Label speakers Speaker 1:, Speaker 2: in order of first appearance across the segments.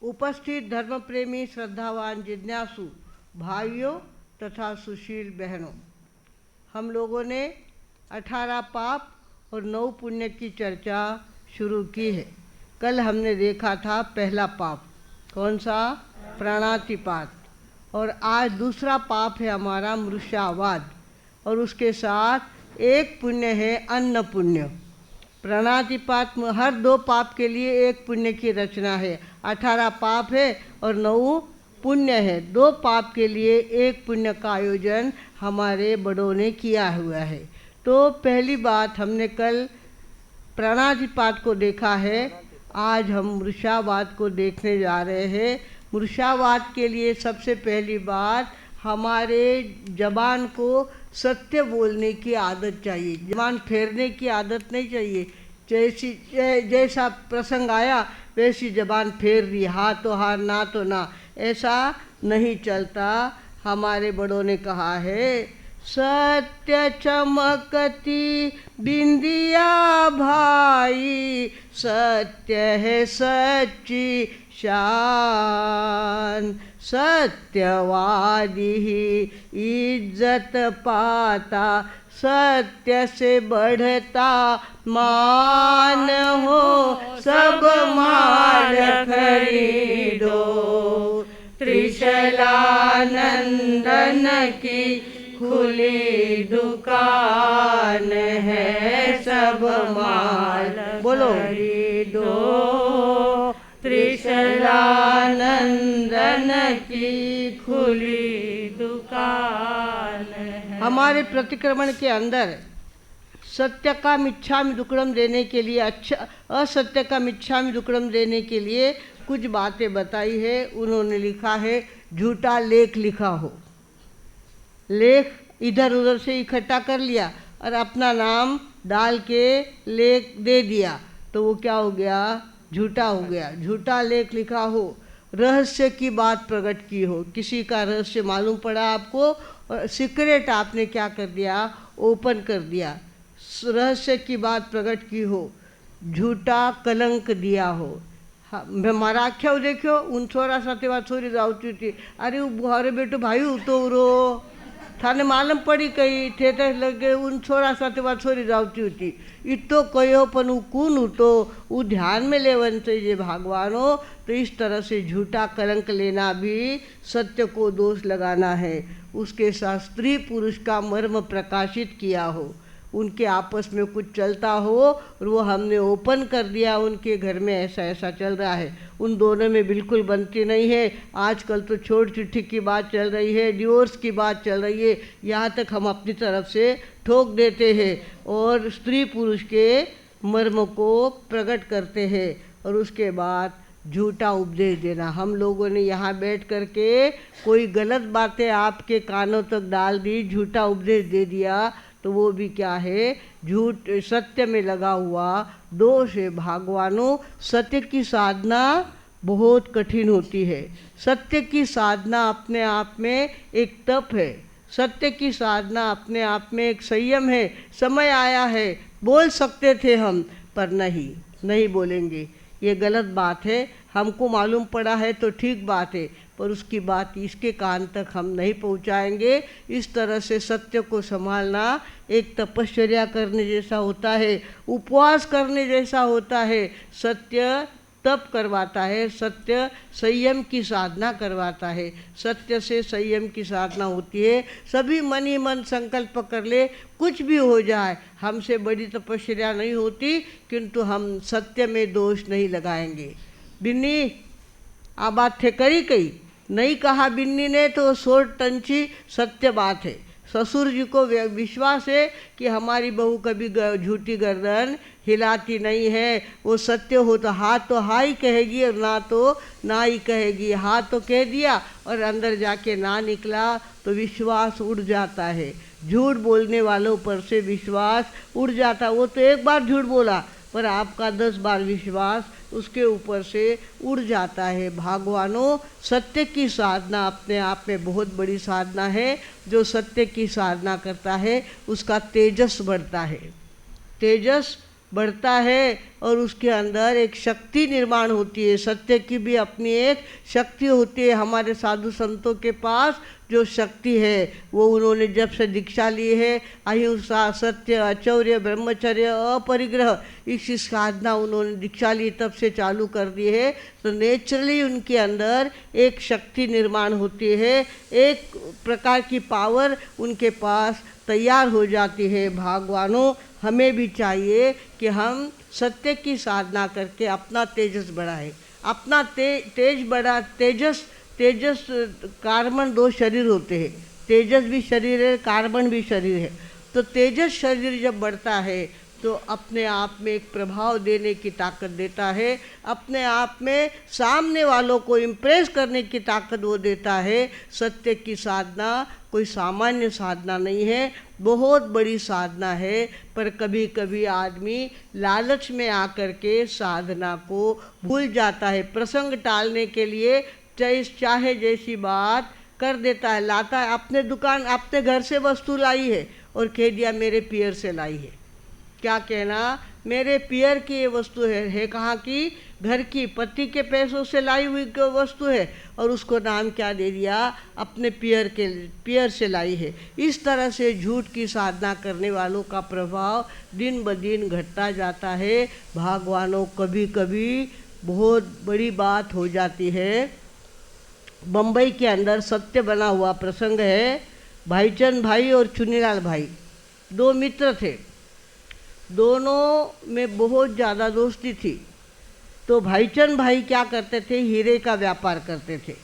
Speaker 1: उपस्थित धर्म प्रेमी श्रद्धावान जिज्ञासु भाइयों तथा सुशील बहनों, हम लोगों ने 18 पाप और 9 पुण्य की चर्चा शुरू की है। कल हमने देखा था पहला पाप कौन सा, प्राणातिपात, और आज दूसरा पाप है हमारा मृषावाद, और उसके साथ एक पुण्य है अन्न पुण्य। प्राणातिपात में हर 2 पाप के लिए एक पुण्य की रचना है। 18 पाप है और 9 पुण्य है। 2 पाप के लिए एक पुण्य का आयोजन हमारे बड़ों ने किया हुआ है। तो पहली बात हमने कल प्राणातिपात को देखा है, आज हम मृषावाद को देखने जा रहे हैं। मृषावाद के लिए सबसे पहली बात, हमारे जबान को सत्य बोलने की आदत चाहिए, जबान फेरने की आदत नहीं चाहिए। जैसा प्रसंग आया वैसी जबान फेर दी, हाँ तो हाँ ना तो ना, ऐसा नहीं चलता। हमारे बड़ों ने कहा है, सत्य चमकती बिंदिया भाई, सत्य है सच्ची शान, सत्यवादी ही इज्जत पाता, सत्य से बढ़ता मान हो, सब मान खरीदो, त्रिशला नंदन की खुली दुकान है, सब माल बोलो खरीदो, त्रिशला नंदन की खुली दुकान है। हमारे प्रतिक्रमण के अंदर सत्य का मिच्छामि दुक्कडम देने के लिए, अच्छा असत्य का मिच्छामि दुक्कडम देने के लिए कुछ बातें बताई है। उन्होंने लिखा है, झूठा लेख लिखा हो, लेख इधर उधर से इकट्ठा कर लिया और अपना नाम डाल के लेख दे दिया, तो वो क्या हो गया, झूठा हो गया। झूठा लेख लिखा हो, रहस्य की बात प्रकट की हो, किसी का रहस्य मालूम पड़ा आपको और सीक्रेट आपने क्या कर दिया, ओपन कर दिया, रहस्य की बात प्रकट की हो, झूठा कलंक दिया हो। मारा आख्या देखो उन छोरा साथे बात छोरी जावती थी, अरे अरे बेटो भाई तो रो थाने मालूम पड़ी कई थे लगे उन छोरा साथे बात छोरी जावती होती, इतो कहो पण वो कौन उठो, वो ध्यान में लेवन चाहिए भगवानो। तो इस तरह से झूठा कलंक लेना भी सत्य को दोष लगाना है। उसके साथ स्त्री पुरुष का मर्म प्रकाशित किया हो, उनके आपस में कुछ चलता हो और वो हमने ओपन कर दिया, उनके घर में ऐसा ऐसा चल रहा है, उन दोनों में बिल्कुल बनती नहीं है। आजकल तो छोड़ चिट्ठी की बात चल रही है, डिवोर्स की बात चल रही है, यहाँ तक हम अपनी तरफ से ठोक देते हैं और स्त्री पुरुष के मर्म को प्रकट करते हैं। और उसके बाद झूठा उपदेश देना, हम लोगों ने यहाँ बैठ करके कोई गलत बातें आपके कानों तक डाल दी, झूठा उपदेश दे दिया, तो वो भी क्या है, झूठ सत्य में लगा हुआ दोष है। भगवानों, सत्य की साधना बहुत कठिन होती है। सत्य की साधना अपने आप में एक तप है, सत्य की साधना अपने आप में एक संयम है। समय आया है, बोल सकते थे हम, पर नहीं बोलेंगे, ये गलत बात है। हमको मालूम पड़ा है तो ठीक बात है, पर उसकी बात इसके कान तक हम नहीं पहुंचाएंगे। इस तरह से सत्य को संभालना एक तपश्चर्या करने जैसा होता है, उपवास करने जैसा होता है। सत्य तप करवाता है, सत्य संयम की साधना करवाता है। सत्य से संयम की साधना होती है। सभी मन ही मन संकल्प कर ले, कुछ भी हो जाए, हमसे बड़ी तपश्चर्या नहीं होती, किंतु हम सत्य में दोष नहीं लगाएंगे। बिन्नी आ बात थे करी कही नहीं कहा बिन्नी ने, तो 100 टंची सत्य बात है। ससुर जी को विश्वास है कि हमारी बहू कभी झूठी गर्दन हिलाती नहीं है, वो सत्य हो तो हाँ ही कहेगी और ना तो ना ही कहेगी। हाँ तो कह दिया और अंदर जाके ना निकला तो विश्वास उड़ जाता है। झूठ बोलने वालों पर से विश्वास उड़ जाता। वो तो एक बार झूठ बोला, पर आपका 10 बार विश्वास उसके ऊपर से उड़ जाता है। भगवानों, सत्य की साधना अपने आप में बहुत बड़ी साधना है। जो सत्य की साधना करता है उसका तेजस बढ़ता है, तेजस बढ़ता है और उसके अंदर एक शक्ति निर्माण होती है। सत्य की भी अपनी एक शक्ति होती है। हमारे साधु संतों के पास जो शक्ति है वो उन्होंने जब से दीक्षा ली है, अहिंसा, सत्य, अचौर्य, ब्रह्मचर्य, अपरिग्रह, इसी साधना उन्होंने दीक्षा ली तब से चालू कर दी है। तो नेचुरली उनके अंदर एक शक्ति निर्माण होती है, एक प्रकार की पावर उनके पास तैयार हो जाती है। भगवानों, हमें भी चाहिए कि हम सत्य की साधना करके अपना तेजस बढ़ाएं, अपना तेज बढ़ा। तेजस कार्बन 2 शरीर होते हैं, तेजस भी शरीर है, कार्बन भी शरीर है। तो तेजस शरीर जब बढ़ता है तो अपने आप में एक प्रभाव देने की ताकत देता है, अपने आप में सामने वालों को इम्प्रेस करने की ताकत वो देता है। सत्य की साधना कोई सामान्य साधना नहीं है, बहुत बड़ी साधना है। पर कभी कभी आदमी लालच में आकर के साधना को भूल जाता है, प्रसंग टालने के लिए चाहे जैसी बात कर देता है, लाता है। अपने घर से वस्तु लाई है और कह दिया मेरे पियर से लाई है। क्या कहना, मेरे पियर की ये वस्तु है कहाँ की? घर की, पति के पैसों से लाई हुई वस्तु है, और उसको नाम क्या दे दिया? अपने पियर से लाई है। इस तरह से झूठ की साधना करने वालों का प्रभाव दिन ब दिन घटता जाता है। भगवानों, कभी कभी बहुत बड़ी बात हो जाती है। बम्बई के अंदर सत्य बना हुआ प्रसंग है। भाईचंद भाई और चुनीलाल भाई 2 मित्र थे, दोनों में बहुत ज़्यादा दोस्ती थी। तो भाईचंद भाई क्या करते थे? हीरे का व्यापार करते थे।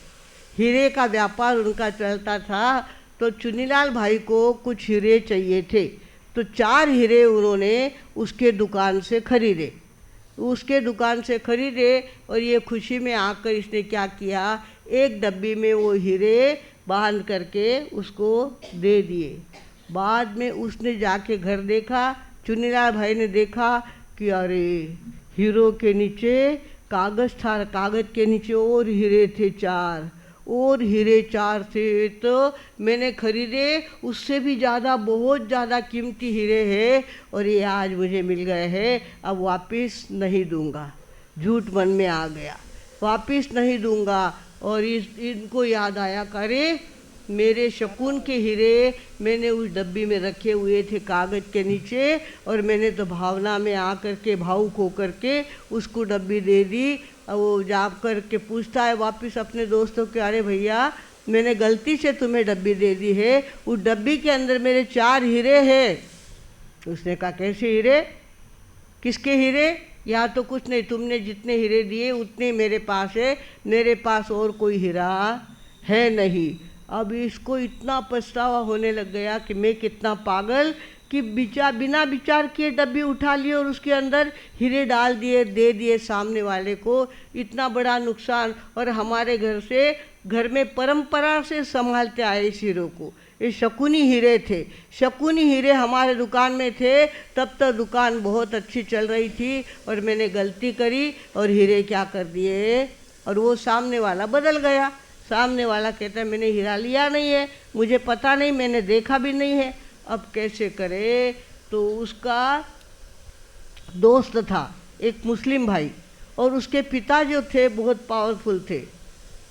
Speaker 1: हीरे का व्यापार उनका चलता था। तो चुनीलाल भाई को कुछ हीरे चाहिए थे, तो 4 हीरे उन्होंने उसके दुकान से खरीदे। और ये खुशी में आकर इसने क्या किया, एक डब्बी में वो हीरे बांध करके उसको दे दिए। बाद में उसने जाके घर देखा, चुनीलाल भाई ने देखा कि अरे हीरो के नीचे कागज़ था, कागज़ के नीचे और हीरे थे 4 थे। तो मैंने खरीदे, उससे भी ज़्यादा, बहुत ज़्यादा कीमती हीरे हैं, और ये आज मुझे मिल गए हैं, अब वापस नहीं दूंगा। झूठ मन में आ गया, वापस नहीं दूंगा। और इनको याद आया, करे मेरे शकुन के हीरे मैंने उस डब्बी में रखे हुए थे कागज़ के नीचे, और मैंने तो भावना में आकर के, भावुक होकर के उसको डब्बी दे दी। और वो जा कर के पूछता है वापस अपने दोस्तों के, अरे भैया मैंने गलती से तुम्हें डब्बी दे दी है, उस डब्बी के अंदर मेरे 4 हीरे हैं। उसने कहा कैसे हीरे? किसके हीरे? या तो कुछ नहीं, तुमने जितने हीरे दिए उतने मेरे पास है, मेरे पास और कोई हीरा है नहीं। अब इसको इतना पछतावा होने लग गया कि मैं कितना पागल कि बिना विचार किए डब्बी उठा लिए और उसके अंदर हीरे डाल दिए, दे दिए सामने वाले को। इतना बड़ा नुकसान। और हमारे घर में परंपरा से संभालते आए इस हीरो को। ये शकुनी हीरे थे, शकुनी हीरे हमारे दुकान में थे। तब तक दुकान बहुत अच्छी चल रही थी, और मैंने गलती करी और हीरे क्या कर दिए, और वो सामने वाला बदल गया। सामने वाला कहता है मैंने हीरा लिया नहीं है, मुझे पता नहीं, मैंने देखा भी नहीं है। अब कैसे करे? तो उसका दोस्त था एक मुस्लिम भाई, और उसके पिता जो थे बहुत पावरफुल थे,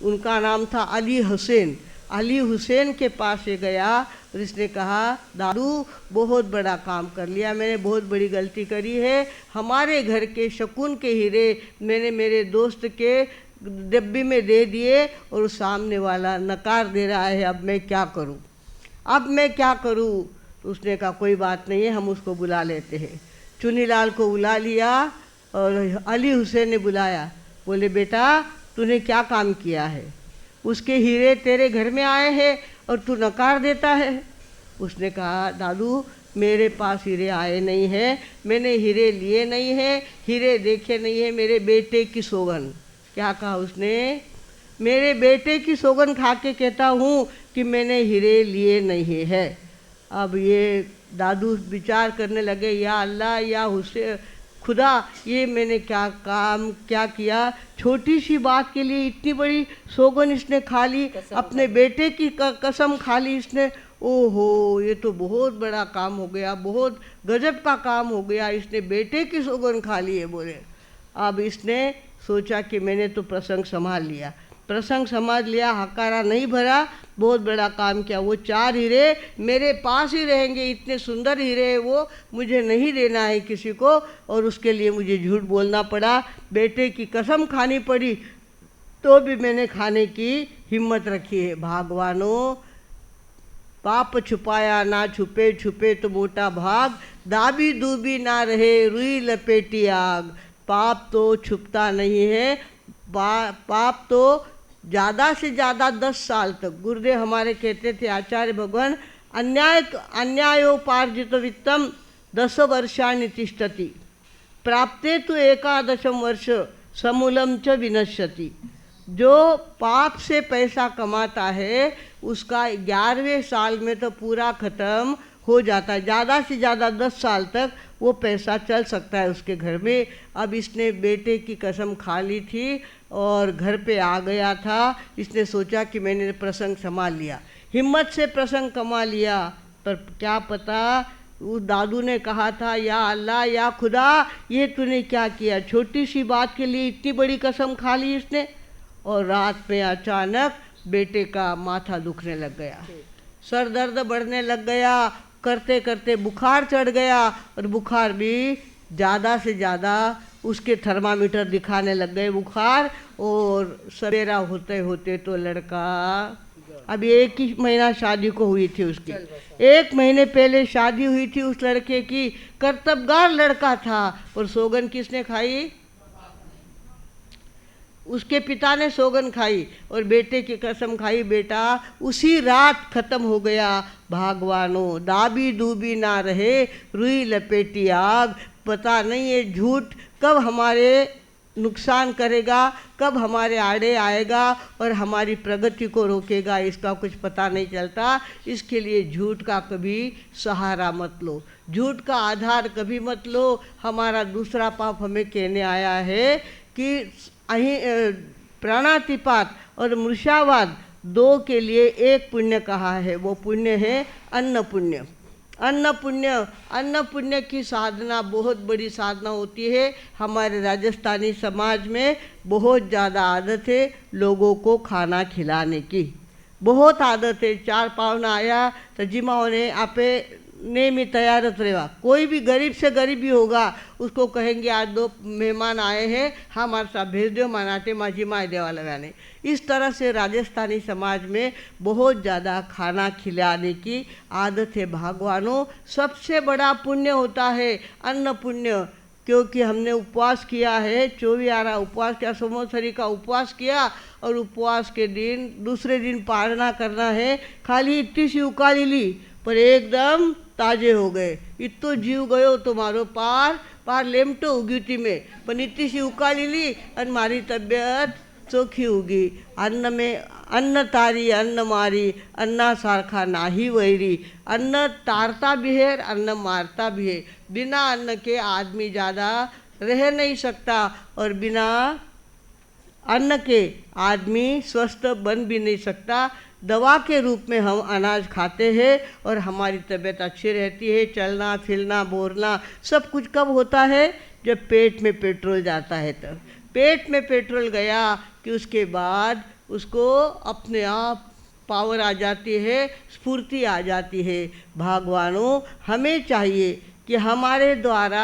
Speaker 1: उनका नाम था अली हुसैन। अली हुसैन के पास ये गया और इसने कहा दादू बहुत बड़ा काम कर लिया, मैंने बहुत बड़ी गलती करी है। हमारे घर के शकुन के हीरे मैंने मेरे दोस्त के डब्बी में दे दिए, और सामने वाला नकार दे रहा है, अब मैं क्या करूं? तो उसने कहा कोई बात नहीं है, हम उसको बुला लेते हैं। चुनीलाल को बुला लिया और अली हुसैन ने बुलाया। बोले बेटा तूने क्या काम किया है? उसके हीरे तेरे घर में आए हैं और तू नकार देता है। उसने कहा दादू मेरे पास हीरे आए नहीं हैं, मैंने हीरे लिए नहीं हैं, हीरे देखे नहीं हैं, मेरे बेटे की सौगन। क्या कहा उसने? मेरे बेटे की सौगन खा के कहता हूँ कि मैंने हीरे लिए नहीं है। अब ये दादू विचार करने लगे, या अल्लाह या हुसैन खुदा, ये मैंने क्या किया? छोटी सी बात के लिए इतनी बड़ी सौगन इसने खा ली, अपने बेटे की कसम खा ली इसने, ओहो ये तो बहुत बड़ा काम हो गया, बहुत गजब का काम हो गया, इसने बेटे की सौगंध खा ली है बोले। अब इसने सोचा कि मैंने तो प्रसंग संभाल लिया, प्रसंग समझ लिया, हकारा नहीं भरा, बहुत बड़ा काम किया। वो 4 हीरे मेरे पास ही रहेंगे, इतने सुंदर हीरे हैं वो, मुझे नहीं देना है किसी को, और उसके लिए मुझे झूठ बोलना पड़ा, बेटे की कसम खानी पड़ी, तो भी मैंने खाने की हिम्मत रखी है। भगवानों, पाप छुपाया ना छुपे, छुपे तो मोटा भाग, दाबी दूबी ना रहे रुई लपेटी आग। पाप तो छुपता नहीं है, पाप तो ज़्यादा से ज़्यादा 10 साल तक, गुरुदेव हमारे कहते थे आचार्य भगवान, अन्यायोपार्जित वित्तम 10 वर्षाणि तिष्ठति, प्राप्ते तो 11 वर्ष समूलम च विनश्यति। जो पाप से पैसा कमाता है उसका 11वें साल में तो पूरा खत्म हो जाता है, ज़्यादा से ज़्यादा 10 साल तक वो पैसा चल सकता है उसके घर में। अब इसने बेटे की कसम खा ली थी और घर पे आ गया था, इसने सोचा कि मैंने प्रसंग संभाल लिया, हिम्मत से प्रसंग कमा लिया। पर क्या पता उस दादू ने कहा था, या अल्लाह या खुदा ये तूने क्या किया, छोटी सी बात के लिए इतनी बड़ी कसम खा ली इसने। और रात में अचानक बेटे का माथा दुखने लग गया, सर दर्द बढ़ने लग गया, करते करते बुखार चढ़ गया, और बुखार भी ज़्यादा से ज़्यादा उसके थर्मामीटर दिखाने लग गए बुखार। और सवेरा होते होते तो लड़का, अभी 1 ही महीना शादी को हुई थी उसकी, 1 महीने पहले शादी हुई थी उस लड़के की, कर्तव्यगार लड़का था। और सौगंध किसने खाई? उसके पिता ने सौगंध खाई और बेटे की कसम खाई, बेटा उसी रात खत्म हो गया। भगवानों, दाबी दूबी ना रहे रुई लपेटी आग। पता नहीं ये झूठ कब हमारे नुकसान करेगा, कब हमारे आड़े आएगा और हमारी प्रगति को रोकेगा, इसका कुछ पता नहीं चलता। इसके लिए झूठ का कभी सहारा मत लो, झूठ का आधार कभी मत लो। हमारा दूसरा पाप हमें कहने आया है कि प्राणातिपात और मृषावाद 2 के लिए एक पुण्य कहा है, वो पुण्य है अन्न पुण्य। अन्न पुण्य की साधना बहुत बड़ी साधना होती है। हमारे राजस्थानी समाज में बहुत ज़्यादा आदत है लोगों को खाना खिलाने की, बहुत आदत है। 4 पावना आया तो जिमाओं ने आपे नेमी तैयारत रहेगा। कोई भी गरीब से गरीब ही होगा, उसको कहेंगे आज 2 मेहमान आए हैं, हाँ हमारे साथ भेज दो, मनाटे माजी माए देवा लगाने। इस तरह से राजस्थानी समाज में बहुत ज़्यादा खाना खिलाने की आदत है। भगवानों, सबसे बड़ा पुण्य होता है अन्न पुण्य, क्योंकि हमने उपवास किया है, 24 उपवास किया, संवत्सरी का उपवास किया, और उपवास के दिन दूसरे दिन पारना करना है। खाली इतनी सी उकाली ली पर एकदम ताजे हो गए, इतो जीव गयो तुम्हारो पार लेमटो उगी थी में, पर इतनी सी उकाली ली और मारी तबियत चोखी उगी। अन्न में अन्न तारी अन्न मारी, अन्ना सारखा नाही वैरी। अन्न तारता भी है, अन्न मारता भी है। बिना अन्न के आदमी ज़्यादा रह नहीं सकता, और बिना अन्न के आदमी स्वस्थ बन भी नहीं सकता। दवा के रूप में हम अनाज खाते हैं और हमारी तबीयत अच्छी रहती है। चलना फिरना बोलना सब कुछ कब होता है? जब पेट में पेट्रोल जाता है। तब पेट में पेट्रोल गया कि उसके बाद उसको अपने आप पावर आ जाती है, स्फूर्ति आ जाती है। भगवानों, हमें चाहिए कि हमारे द्वारा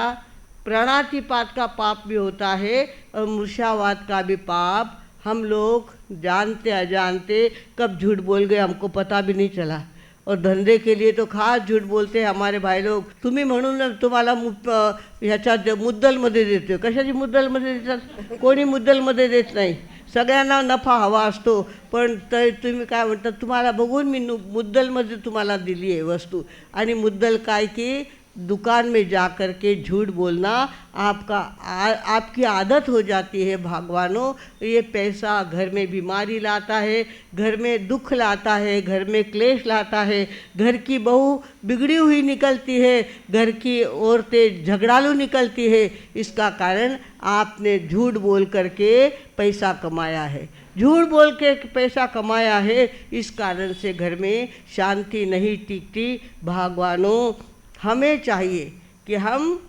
Speaker 1: प्राणातिपात का पाप भी होता है और मूर्छावाद का भी पाप हम लोग जानते अजानते कब झूठ बोल गए हमको पता भी नहीं चला। और धंधे के लिए तो खास झूठ बोलते हैं हमारे भाई लोग। तुम्ही म्हणून तुम्हाला ह्याच्यात मुद्दलमध्ये देतो, कशाची मुद्दलमध्ये देतात? कोणी मुद्दलमध्ये देत नाही, सगळ्यांना नफा हवा असतो, पण तर तुम्ही काय म्हणतात, तुम्हाला बघून मी मुद्दलमध्ये तुम्हाला दिली आहे वस्तू। आणि मुद्दल काय की दुकान में जा कर के झूठ बोलना आपकी आदत हो जाती है। भगवानों, ये पैसा घर में बीमारी लाता है, घर में दुख लाता है, घर में क्लेश लाता है, घर की बहू बिगड़ी हुई निकलती है, घर की औरतें झगड़ालू निकलती है। इसका कारण आपने झूठ बोल करके पैसा कमाया है। झूठ बोल के पैसा कमाया है, इस कारण से घर में शांति नहीं टिकती। भगवानों, हमें चाहिए कि हम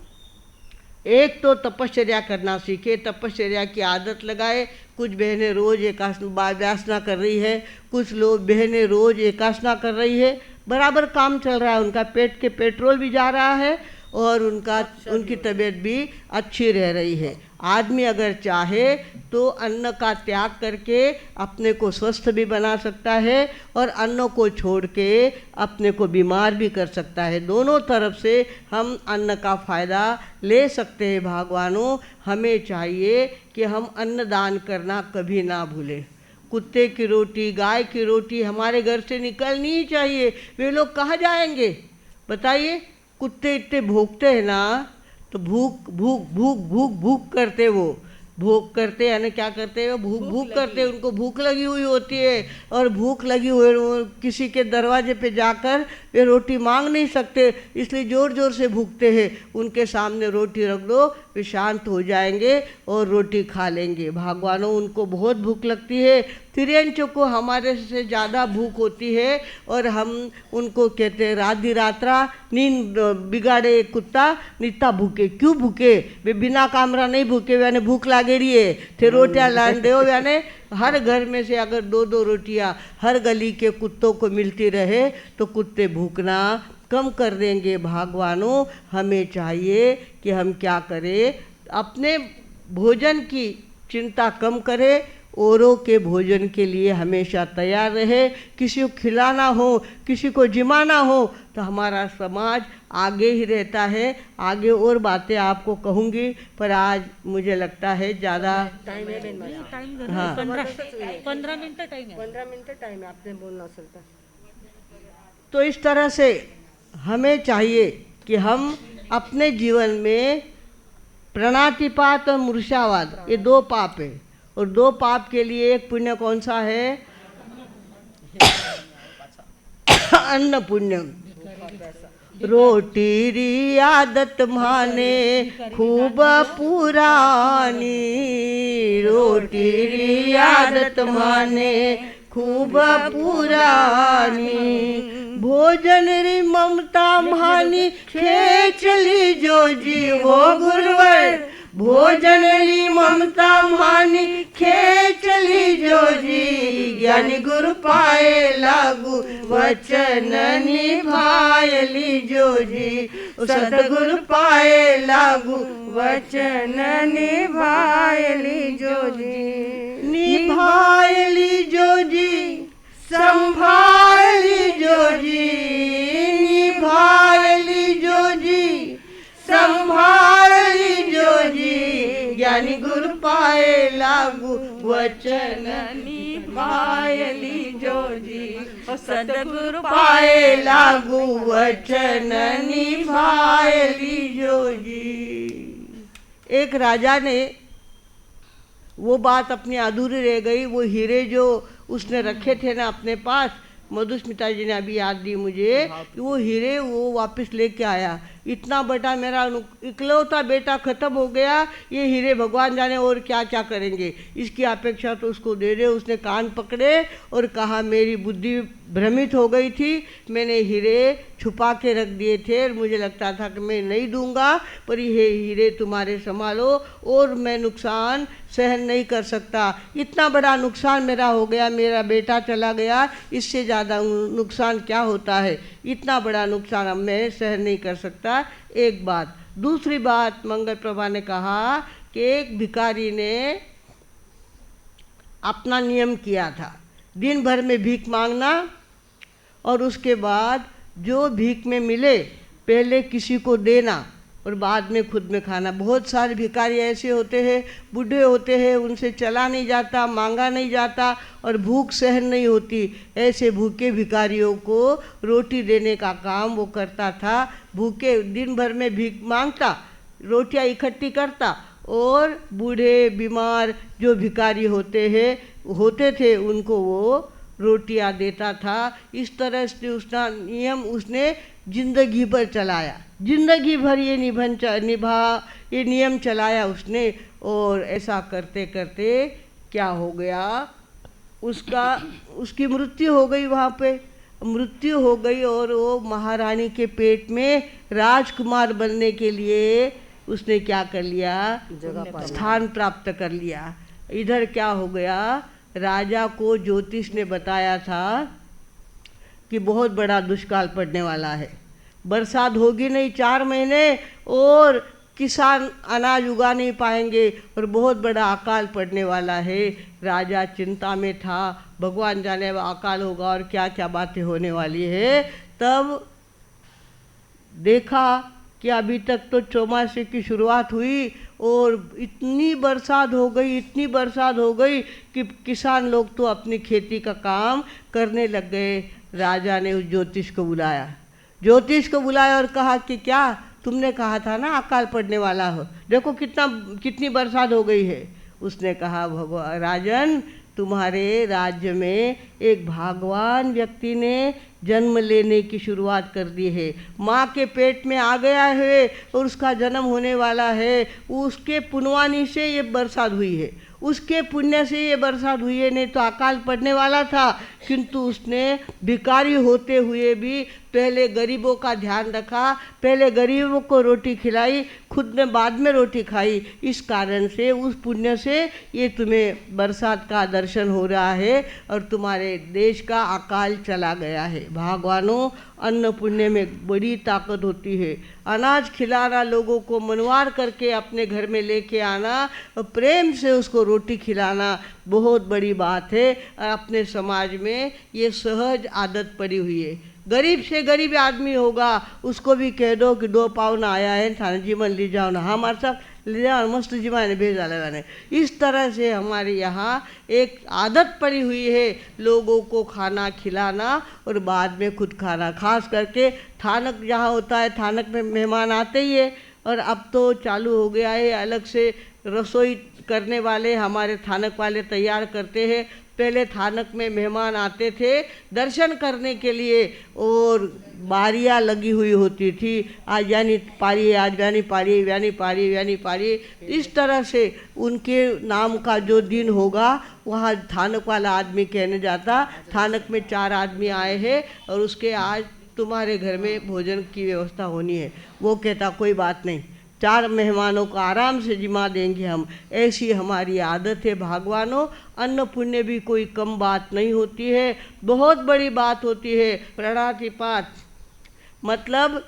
Speaker 1: एक तो तपश्चर्या करना सीखे, तपश्चर्या की आदत लगाए। कुछ बहनें रोज़ एकासना कर रही है, कुछ लोग बहनें रोज़ एकासना कर रही है, बराबर काम चल रहा है, उनका पेट के पेट्रोल भी जा रहा है और उनकी तबीयत भी अच्छी रह रही है। आदमी अगर चाहे तो अन्न का त्याग करके अपने को स्वस्थ भी बना सकता है और अन्न को छोड़ के अपने को बीमार भी कर सकता है। दोनों तरफ से हम अन्न का फ़ायदा ले सकते हैं। भगवानों, हमें चाहिए कि हम अन्न दान करना कभी ना भूलें। कुत्ते की रोटी, गाय की रोटी हमारे घर से निकलनी ही चाहिए। वे लोग कहाँ जाएंगे बताइए? कुत्ते इतने भूखते हैं ना, तो भूख भूख भूख भूख भूख करते, वो भूख करते यानी क्या करते हैं? वो भूख भूख करते, उनको भूख लगी हुई होती है और भूख लगी हुई वो किसी के दरवाजे पे जाकर वे रोटी मांग नहीं सकते, इसलिए ज़ोर ज़ोर से भूखते हैं। उनके सामने रोटी रख दो, वे शांत हो जाएंगे और रोटी खा लेंगे। भगवानों, उनको बहुत भूख लगती है। तिर्यंचों को हमारे से ज़्यादा भूख होती है और हम उनको कहते हैं राधी रात्रा नींद बिगाड़े कुत्ता नित्ता भूखे। क्यों भूखे? वे बिना कामरा नहीं भूखे, यानी भूख लागेड़ी है थे रोटियाँ लान दो। यानी हर घर में से अगर 2-2 रोटियाँ हर गली के कुत्तों को मिलती रहे तो कुत्ते भूखना कम कर देंगे। भगवानों, हमें चाहिए कि हम क्या करें? अपने भोजन की चिंता कम करें, औरों के भोजन के लिए हमेशा तैयार रहे। किसी को खिलाना हो, किसी को जिमाना हो तो हमारा समाज आगे ही रहता है। आगे और बातें आपको कहूँगी, पर आज मुझे लगता है ज़्यादा
Speaker 2: टाइम है।
Speaker 1: हाँ
Speaker 2: 15 मिनट टाइम है।
Speaker 3: 15 मिनट टाइम है, आपने बोलना चलता।
Speaker 1: तो इस तरह से हमें चाहिए कि हम अपने जीवन में प्रणतिपात और मूर्छावाद, ये 2 पाप है, और 2 पाप के लिए एक पुण्य कौन सा है? अन्न पुण्य। रोटी री आदत माने खूब पुरानी, रोटी री आदत माने खूब पुरानी, भोजन री ममता मानी खेचली जो जी वो गुरुवर, भोजन री ममता मानी खेचली जो जी, ज्ञानी गुरु पाए लागू वचन निभायली जो जी, सतगुरु पाए लागू
Speaker 3: वचन निभायली जो जी,
Speaker 1: निभायली जो जी, संभाली जो जी, निभायली जो जी, संभाली जो जी, ज्ञानी गुरु पाए लागू वचन निभायली जो जी, सतगुरु पाए लागू वचन निभायली जो जी। एक राजा ने वो बात अपनी अधूरी रह गई, वो हीरे जो उसने रखे थे ना अपने पास, मधुस्मिता जी ने अभी याद दी मुझे कि वो हीरे वो वापस लेके आया। इतना बड़ा मेरा इकलौता बेटा ख़त्म हो गया, ये हीरे भगवान जाने और क्या क्या करेंगे, इसकी अपेक्षा तो उसको दे दे। उसने कान पकड़े और कहा मेरी बुद्धि भ्रमित हो गई थी, मैंने हीरे छुपा के रख दिए थे और मुझे लगता था कि मैं नहीं दूंगा, पर ये हीरे तुम्हारे संभालो और मैं नुकसान सहन नहीं कर सकता। इतना बड़ा नुकसान मेरा हो गया, मेरा बेटा चला गया, इससे ज़्यादा नुकसान क्या होता है? इतना बड़ा नुकसान अब मैं सहन नहीं कर सकता। एक बात। दूसरी बात, मंगल प्रभा ने कहा कि एक भिखारी ने अपना नियम किया था, दिन भर में भीख मांगना और उसके बाद जो भीख में मिले पहले किसी को देना और बाद में खुद में खाना। बहुत सारे भिखारी ऐसे होते हैं, बूढ़े होते हैं, उनसे चला नहीं जाता, मांगा नहीं जाता और भूख सहन नहीं होती। ऐसे भूखे भिखारियों को रोटी देने का काम वो करता था। भूखे दिन भर में भीख मांगता, रोटियां इकट्ठी करता और बूढ़े बीमार जो भिखारी होते थे उनको वो रोटियां देता था। इस तरह से उसका नियम उसने जिंदगी भर चलाया, जिंदगी भर ये ये नियम चलाया उसने। और ऐसा करते करते क्या हो गया उसकी मृत्यु हो गई, वहाँ पे मृत्यु हो गई और वो महारानी के पेट में राजकुमार बनने के लिए उसने क्या कर लिया, स्थान प्राप्त कर लिया। इधर क्या हो गया, राजा को ज्योतिष ने बताया था कि बहुत बड़ा दुष्काल पड़ने वाला है, बरसात होगी नहीं 4 महीने और किसान अनाज उगा नहीं पाएंगे और बहुत बड़ा अकाल पड़ने वाला है। राजा चिंता में था, भगवान जाने अकाल होगा और क्या क्या बातें होने वाली है। तब देखा कि अभी तक तो चौमासे की शुरुआत हुई और इतनी बरसात हो गई, इतनी बरसात हो गई कि किसान लोग तो अपनी खेती का काम करने लग गए। राजा ने उस ज्योतिष को बुलाया, ज्योतिष को बुलाया और कहा कि क्या तुमने कहा था ना अकाल पड़ने वाला हो, देखो कितनी बरसात हो गई है। उसने कहा भगवान राजन, तुम्हारे राज्य में एक भागवान व्यक्ति ने जन्म लेने की शुरुआत कर दी है, माँ के पेट में आ गया है और उसका जन्म होने वाला है। उसके पुण्यवानी से ये बरसात हुई है, उसके पुण्य से ये बरसात हुई है, नहीं तो अकाल पड़ने वाला था। किंतु उसने भिखारी होते हुए भी पहले गरीबों का ध्यान रखा, पहले गरीबों को रोटी खिलाई, खुद ने बाद में रोटी खाई। इस कारण से उस पुण्य से ये तुम्हें बरसात का दर्शन हो रहा है और तुम्हारे देश का अकाल चला गया है। भगवानों, अन्न पुण्य में बड़ी ताकत होती है। अनाज खिलाना, लोगों को मनवार करके अपने घर में लेके आना और प्रेम से उसको रोटी खिलाना बहुत बड़ी बात है। अपने समाज में ये सहज आदत पड़ी हुई है। गरीब से गरीब आदमी होगा उसको भी कह दो कि 2 पावना आया है, थाने जीवन ले जाओ ना, हमारे साथ ले जाओ, मस्त जीवन भेजा लगाने। इस तरह से हमारे यहाँ एक आदत पड़ी हुई है लोगों को खाना खिलाना और बाद में खुद खाना। खास करके थानक जहाँ होता है, थानक में मेहमान आते ही है और अब तो चालू हो गया है, अलग से रसोई करने वाले हमारे थानक वाले तैयार करते हैं। पहले थानक में मेहमान आते थे दर्शन करने के लिए और बारियां लगी हुई होती थी, आज यानी पारी, आज यानी पारी, यानी पारी, यानी पारी। इस तरह से उनके नाम का जो दिन होगा वहाँ थानक वाला आदमी कहने जाता, थानक में 4 आदमी आए हैं और उसके आज तुम्हारे घर में भोजन की व्यवस्था होनी है। वो कहता कोई बात नहीं, 4 मेहमानों को आराम से जिमा देंगे हम, ऐसी हमारी आदत है। भगवानों, अन्न पुण्य भी कोई कम बात नहीं होती है, बहुत बड़ी बात होती है। प्राणातिपात मतलब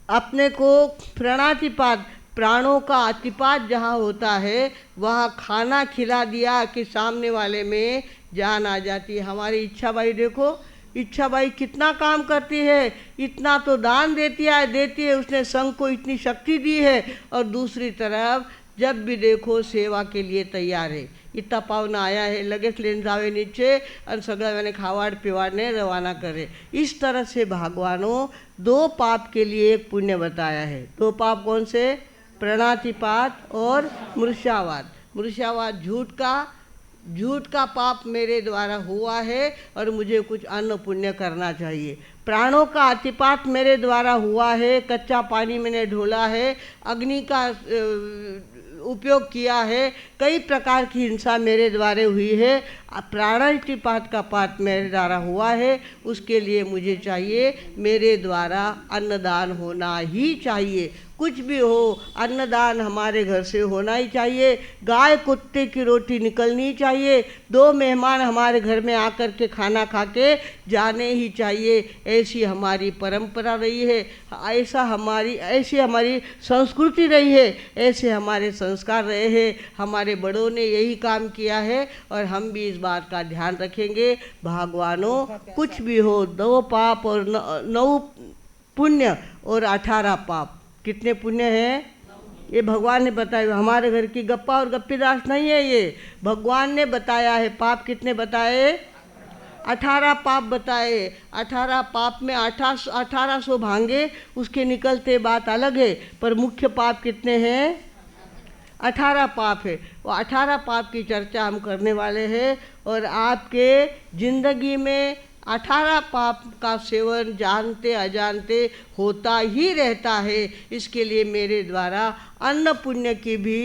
Speaker 1: अपने को प्राणातिपात, प्राणों का अतिपात जहाँ होता है वहाँ खाना खिला दिया कि सामने वाले में जान आ जाती है। हमारी इच्छा भाई देखो, इच्छा भाई कितना काम करती है, इतना तो दान देती है, उसने संघ को इतनी शक्ति दी है और दूसरी तरफ जब भी देखो सेवा के लिए तैयार है। इतना पावना आया है लगेच लेन जावे नीचे और सगळा मैंने खावाड़ पिवाड़ने रवाना करे। इस तरह से भगवानों 2 पाप के लिए एक पुण्य बताया है। 2 पाप कौन से? प्राणातिपात और मृष्यावाद। मृष्यावाद झूठ का पाप मेरे द्वारा हुआ है और मुझे कुछ अन्न पुण्य करना चाहिए। प्राणों का अतिपात मेरे द्वारा हुआ है, कच्चा पानी मैंने ढोला है, अग्नि का उपयोग किया है, कई प्रकार की हिंसा मेरे द्वारा हुई है। प्राणातिपात का पात मेरे द्वारा हुआ है, उसके लिए मुझे चाहिए मेरे द्वारा अन्नदान होना ही चाहिए। कुछ भी हो, अन्नदान हमारे घर से होना ही चाहिए। गाय कुत्ते की रोटी निकलनी चाहिए। 2 मेहमान हमारे घर में आकर के खाना खा के जाने ही चाहिए। ऐसी हमारी परंपरा रही है, ऐसी हमारी संस्कृति रही है, ऐसे हमारे संस्कार रहे हैं। हमारे बड़ों ने यही काम किया है और हम भी इस बात का ध्यान रखेंगे। भगवानों, कुछ भी हो, 2 पाप और 9 पुण्य और 18 पाप। कितने पुण्य हैं ये भगवान ने बताया। हमारे घर की गप्पा और गप्पीदास नहीं है, ये भगवान ने बताया है। पाप कितने बताए? 18 पाप बताए। 18 पाप में 1800 भांगे उसके निकलते बात अलग है, पर मुख्य पाप कितने हैं? 18 पाप है। वो 18 पाप की चर्चा हम करने वाले हैं और आपके जिंदगी में 18 पाप का सेवन जानते अजानते होता ही रहता है। इसके लिए मेरे द्वारा अन्न पुण्य की भी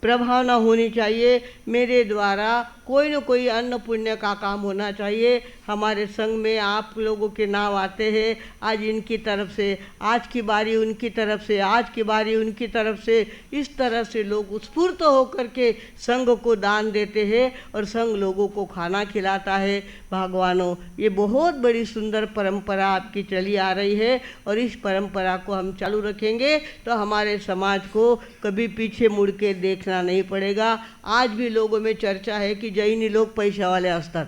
Speaker 1: प्रभावना होनी चाहिए। मेरे द्वारा कोई न कोई अन्न पुण्य का काम होना चाहिए। हमारे संघ में आप लोगों के नाम आते हैं, आज इनकी तरफ से, आज की बारी उनकी तरफ से, आज की बारी उनकी तरफ से, इस तरह से लोग स्फूर्त होकर के संघ को दान देते हैं और संघ लोगों को खाना खिलाता है। भगवानों, ये बहुत बड़ी सुंदर परंपरा आपकी चली आ रही है और इस परंपरा को हम चालू रखेंगे तो हमारे समाज को कभी पीछे मुड़ के देखना नहीं पड़ेगा। आज भी लोगों में चर्चा है कि जैनी लोग पैशावाले असतात,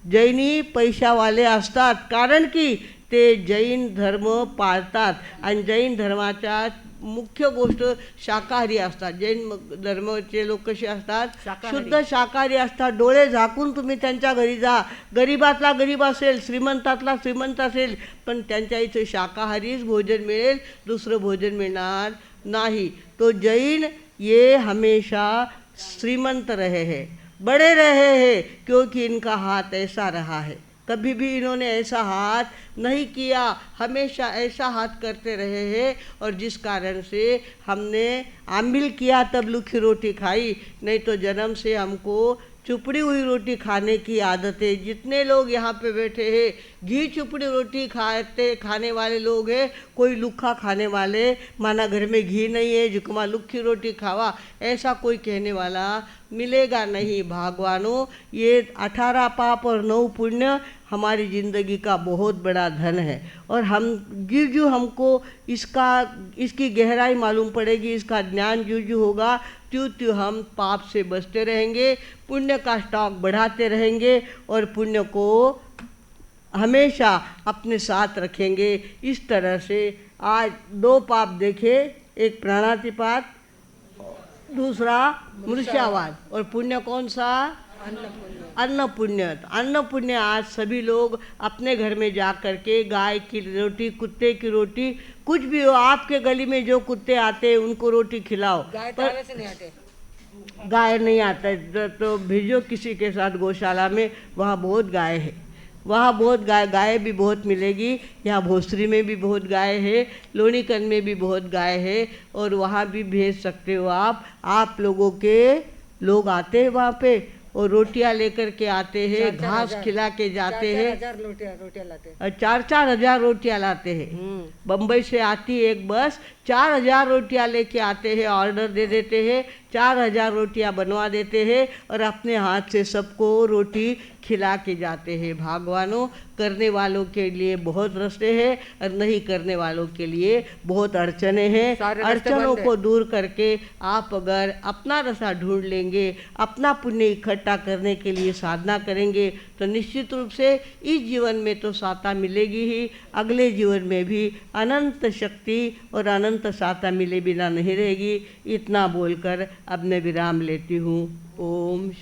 Speaker 1: जैनी पैशावाले असतात, कारण की ते जैन धर्म पाळतात आणि जैन धर्माच्या मुख्य गोष्ट शाकाहारी असतात। जैन धर्माचे लोक कसे असतात? शुद्ध शाकाहारी असतात। डोळे झाकून तुम्ही त्यांच्या घरी जा, गरीबातला गरीब असेल, श्रीमंतातला श्रीमंत असेल, पण त्यांच्या इथे शाकाहारीच भोजन मिळेल, दुसरं भोजन मिळणार नाही। तो जैन ये हमेशा श्रीमंत रहे हैं, बड़े रहे हैं, क्योंकि इनका हाथ ऐसा रहा है। कभी भी इन्होंने ऐसा हाथ नहीं किया, हमेशा ऐसा हाथ करते रहे हैं और जिस कारण से हमने आमिल किया तब लूखी रोटी खाई, नहीं तो जन्म से हमको चुपड़ी हुई रोटी खाने की आदत है। जितने लोग यहाँ पे बैठे हैं घी चुपड़ी रोटी खाने वाले लोग हैं, कोई लुखा खाने वाले, माना घर में घी नहीं है जुकमा लुखी रोटी खावा, ऐसा कोई कहने वाला मिलेगा नहीं। भगवानों, ये 18 पाप और 9 पुण्य हमारी ज़िंदगी का बहुत बड़ा धन है और हम जो हमको इसकी गहराई मालूम पड़ेगी, इसका ज्ञान जो होगा, त्यों हम पाप से बचते रहेंगे, पुण्य का स्टॉक बढ़ाते रहेंगे और पुण्य को हमेशा अपने साथ रखेंगे। इस तरह से आज 2 पाप देखे, एक प्राणातिपात, दूसरा मूर्छावाद, और पुण्य कौन सा? अन्न पुण्य। अन्न पुण्य आज सभी लोग अपने घर में जा कर के गाय की रोटी, कुत्ते की रोटी, कुछ भी हो, आपके गली में जो कुत्ते आते हैं उनको रोटी खिलाओ।
Speaker 3: गाय से नहीं आते,
Speaker 1: गाय नहीं आता तो भेजो किसी के साथ गौशाला में, वहाँ बहुत गाय है, वहाँ बहुत गाय भी बहुत मिलेगी। यहाँ भोसरी में भी बहुत गाय है, लोनीकन में भी बहुत गाय है और वहाँ भी भेज सकते हो आप लोगों के लोग आते हैं वहाँ पे और रोटियां लेकर के आते हैं, घास खिला के जाते हैं।
Speaker 3: 4,000 लाते हैं,
Speaker 1: 4-4 हजार रोटियां लाते हैं। बम्बई से आती एक बस, 4,000 रोटियां लेके आते हैं, ऑर्डर दे देते हैं, 4,000 रोटियां बनवा देते हैं और अपने हाथ से सबको रोटी खिला के जाते हैं। भगवानों, करने वालों के लिए बहुत रास्ते हैं और नहीं करने वालों के लिए बहुत अड़चने हैं। अड़चनों को दूर करके आप अगर अपना रास्ता ढूंढ लेंगे, अपना पुण्य इकट्ठा करने के लिए साधना करेंगे तो निश्चित रूप से इस जीवन में तो साता मिलेगी ही, अगले जीवन में भी अनंत शक्ति और अनंत साता मिले बिना नहीं रहेगी। इतना बोलकर अब मैं विराम लेती हूँ। ओम